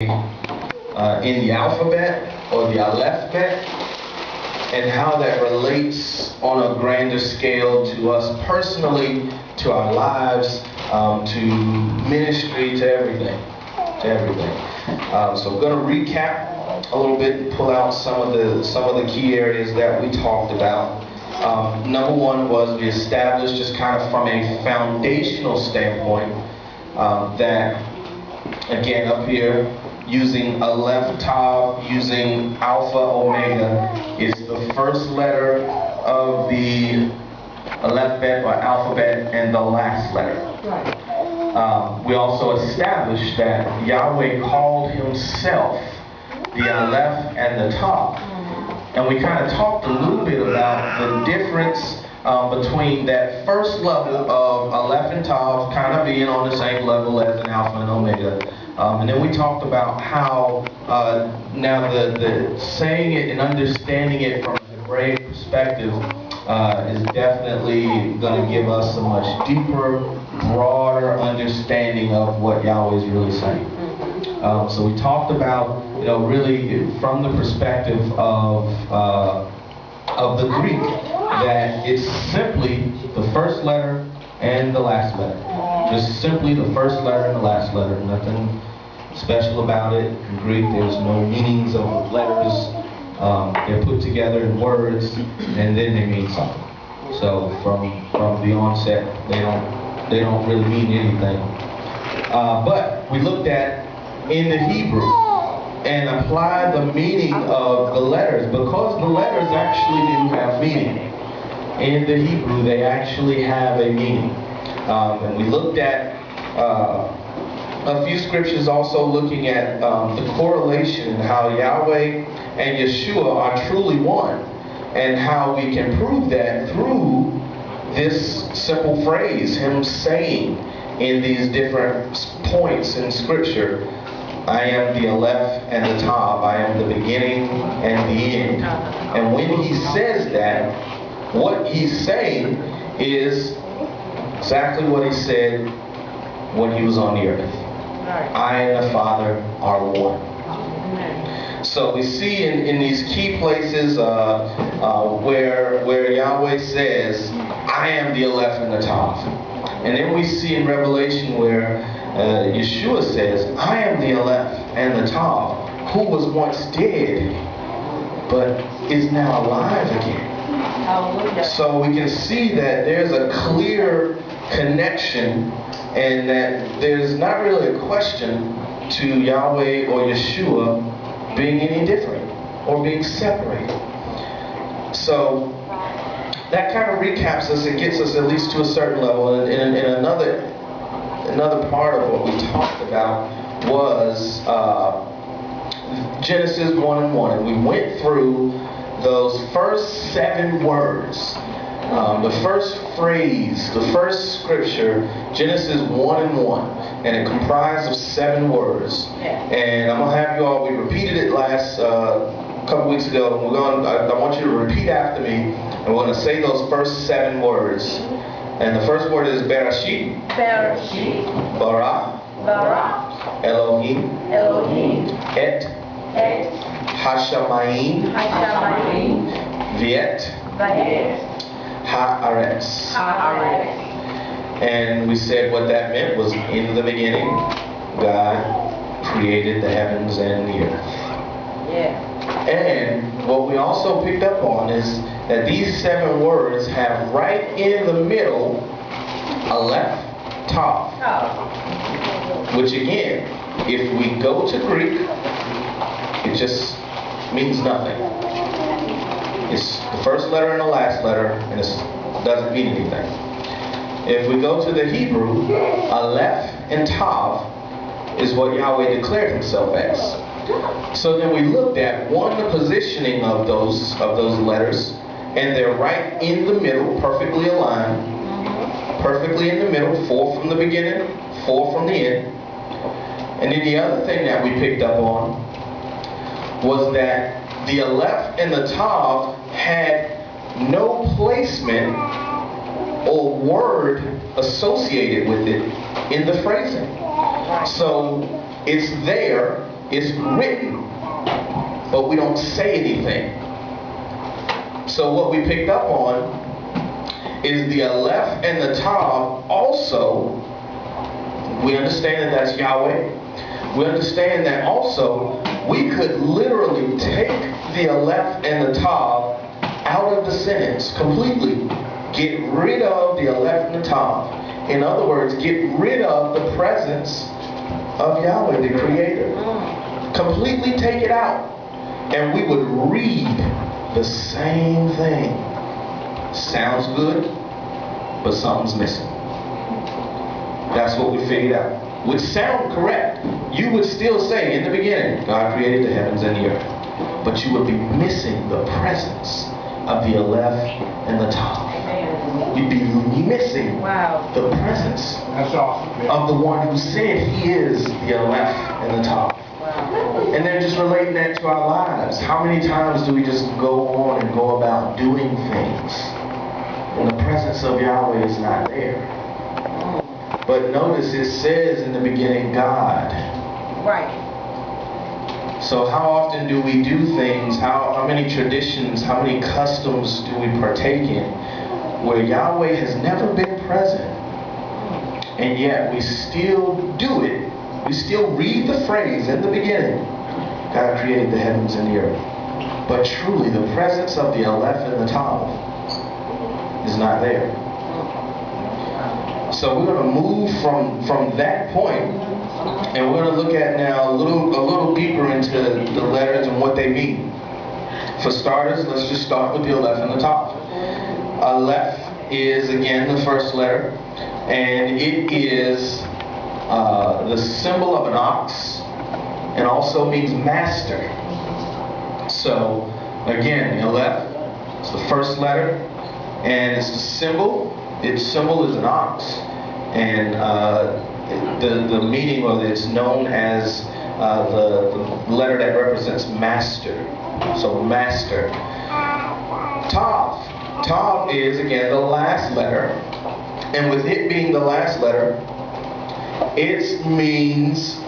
in the alphabet or the Aleph bet, and how that relates on a grander scale to us personally, to our lives, to ministry, to everything. So I'm going to recap a little bit and pull out some of the key areas that we talked about. Number one was we established, just kind of from a foundational standpoint, that again up here, using Aleph Tav, using Alpha Omega, is the first letter of the alphabet or alphabet and the last letter. We also established that Yahweh called himself the Aleph and the Tav. And we kind of talked a little bit about the difference between that first level of Aleph and Tav kind of being on the same level as an Alpha and Omega. And then we talked about how now the saying it and understanding it from a Hebraic perspective is definitely going to give us a much deeper, broader understanding of what Yahweh is really saying. So we talked about, really from the perspective of the Greek, that it's simply the first letter and the last letter. Just simply the first letter and the last letter. Nothing special about it. In Greek, there's no meanings of the letters. They're put together in words, and then they mean something. So from the onset, they don't really mean anything. But we looked at in the Hebrew and applied the meaning of the letters, because the letters actually do have meaning. In the Hebrew, they actually have a meaning. And we looked at a few scriptures also looking at the correlation and how Yahweh and Yahshuah are truly one, and how we can prove that through this simple phrase, him saying in these different points in scripture, I am the Aleph and the Tav, I am the beginning and the end. And when he says that, what he's saying is exactly what he said when he was on the earth. I and the Father are one. So we see in these key places where Yahweh says, I am the Aleph and the Tav. And then we see in Revelation where Yahshuah says, I am the Aleph and the Tav, who was once dead, but is now alive again. So we can see that there's a clear connection, and that there's not really a question to Yahweh or Yahshuah being any different or being separated. So that kind of recaps us and gets us at least to a certain level. And another part of what we talked about was Genesis 1 and 1. And we went through those first 7 words. The first phrase, the first scripture, Genesis 1 and 1, and it comprised of 7 words. And I'm going to have you all, we repeated it last couple weeks ago. I want you to repeat after me, and we're going to say those first 7 words. And the first word is Bereshit, Bara, Elohim, Et, Hashamayim, Viet, Haaretz. And we said what that meant was, in the beginning, God created the heavens and the earth. And what we also picked up on is that these 7 words have right in the middle Aleph Tav, which again, if we go to Greek, it just means nothing. It's the first letter and the last letter, and it doesn't mean anything. If we go to the Hebrew, Aleph and Tav is what Yahweh declared himself as. So then we looked at, one, the positioning of those letters, and they're right in the middle, perfectly aligned, perfectly in the middle, 4 from the beginning, 4 from the end. And then the other thing that we picked up on was that the Aleph and the Tav had no placement or word associated with it in the phrasing. So it's there, It's written, but we don't say anything. So what we picked up on is the Aleph and the Tav also. We understand that that's Yahweh. We understand that also we could literally take the Aleph and the Tav out of the sentence completely. Get rid of the Aleph and the Tav. In other words, get rid of the presence of Yahweh, the Creator. Completely take it out. And we would read the same thing. Sounds good, but something's missing. That's what we figured out. Would sound correct. You would still say in the beginning, God created the heavens and the earth. But you would be missing the presence of the Aleph and the Tav. You'd be missing the presence of the one who said he is the Aleph and the Tav. And then just relating that to our lives. How many times do we just go on and go about doing things and the presence of Yahweh is not there? But notice it says in the beginning, God. Right. So how often do we do things, how many traditions, how many customs do we partake in where Yahweh has never been present, and yet we still do it? We still read the phrase in the beginning, God created the heavens and the earth. But truly the presence of the Aleph and the Tav is not there. So we're going to move from that point, and we're going to look at now a little deeper into the letters and what they mean. For starters, let's just start with the Aleph and the Tav. Aleph is again the first letter, and it is the symbol of an ox, and also means master. So again, the Aleph is the first letter, and it's the symbol. Its symbol is an ox, and the meaning of it is known as the letter that represents master. So master. Tav. Tav is again the last letter, and with it being the last letter, it means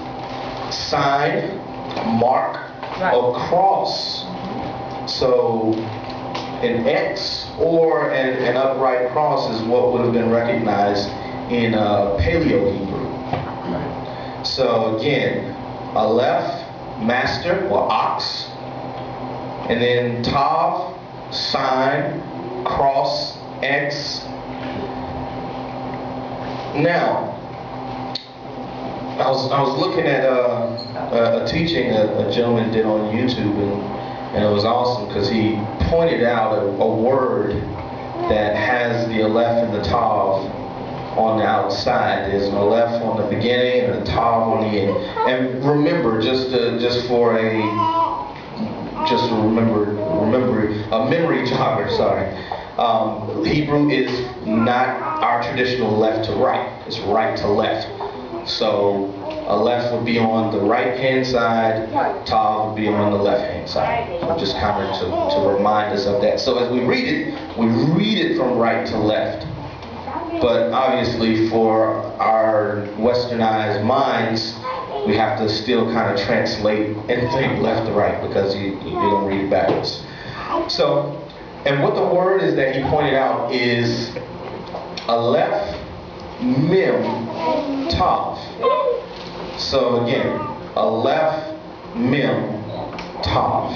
sign, mark, or cross. So an X or an upright cross is what would have been recognized in Paleo Hebrew. So again, Aleph, master or ox, and then Tav, sign, cross, X. Now, I was looking at a teaching a gentleman did on YouTube, and it was awesome because he pointed out a word that has the Aleph and the Tav on the outside. There's an Aleph on the beginning and a Tav on the end. And remember, just remember a memory jogger. Sorry, Hebrew is not our traditional left to right. It's right to left. So Aleph would be on the right-hand side, Tav would be on the left-hand side. So just kind of to remind us of that. So as we read it from right to left. But obviously for our westernized minds, we have to still kind of translate and think left to right because you don't read it backwards. So, and what the word is that he pointed out is Aleph, Mem, Tav. So again, Aleph, Mem, Tav.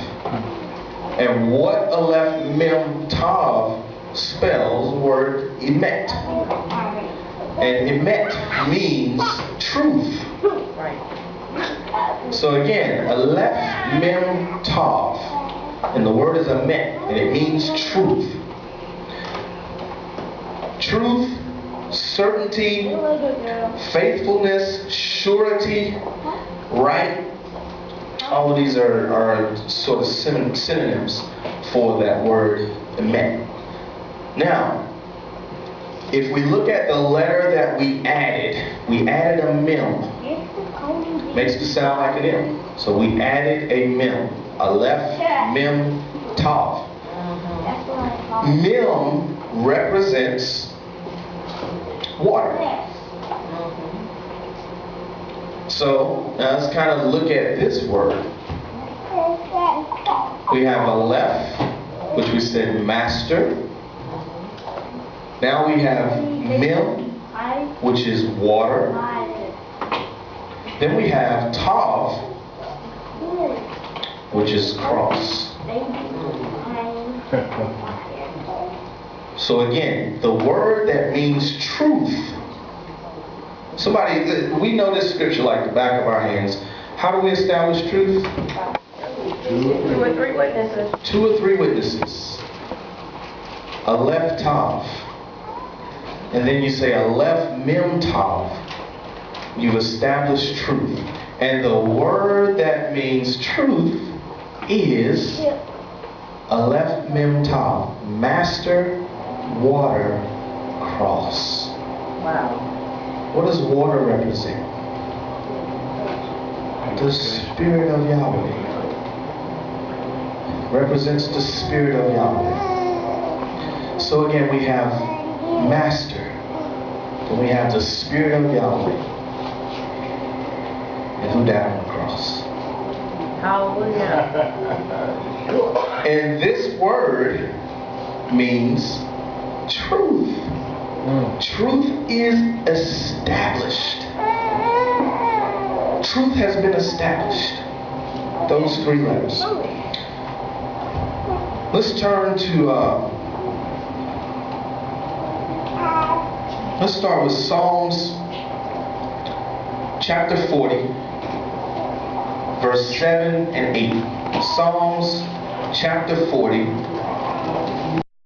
And what Aleph, Mem, Tav spells the word emet. And emet means truth. So again, Aleph, Mem, Tav. And the word is emet, and it means truth. Truth, certainty, faithfulness, surety, right? All of these are sort of synonyms for that word emet. Now, if we look at the letter that we added a mem. Makes it sound like an M. So we added a mem. Aleph, Mem, Tav. Mem represents water. So now let's kind of look at this word. We have Aleph, which we said master. Now we have Melo, which is water. Then we have Tav, which is cross. So again, the word that means truth. Somebody, we know this scripture like the back of our hands. How do we establish truth? 2 or 3 witnesses. 2 or 3 witnesses. Aleph Tav. And then you say Aleph Mem Tav. You've established truth. And the word that means truth is Aleph Mem Tav. Master, water, cross. Wow. What does water represent? The Spirit of Yahweh. Represents the Spirit of Yahweh. So again, we have Master. And we have the Spirit of Yahweh. And who died on the cross. Hallelujah. And this word means truth. Truth is established. Truth has been established. Those 3 letters. Let's turn to, let's start with Psalms chapter 40, verse 7 and 8. Psalms chapter 40,